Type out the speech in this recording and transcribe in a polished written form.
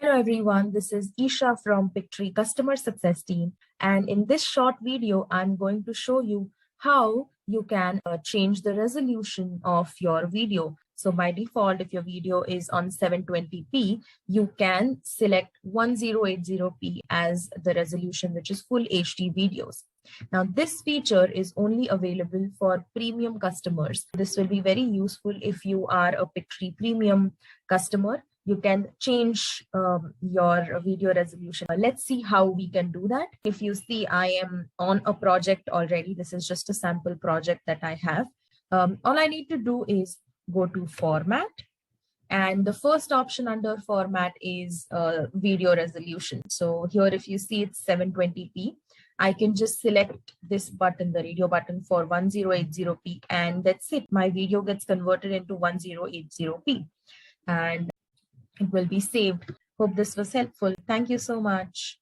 Hello everyone, this is Isha from Pictory Customer Success Team, and in this short video I'm going to show you how you can change the resolution of your video. So by default, if your video is on 720p, you can select 1080p as the resolution, which is full HD videos. Now this feature is only available for premium customers. This will be very useful if you are a Pictory premium customer. You can change your video resolution. Let's see how we can do that. If you see, I am on a project already. This is just a sample project that I have. All I need to do is go to Format. And the first option under Format is video resolution. So here, if you see, it's 720p. I can just select this button, the radio button, for 1080p, and that's it. My video gets converted into 1080p. And it will be saved. Hope this was helpful. Thank you so much.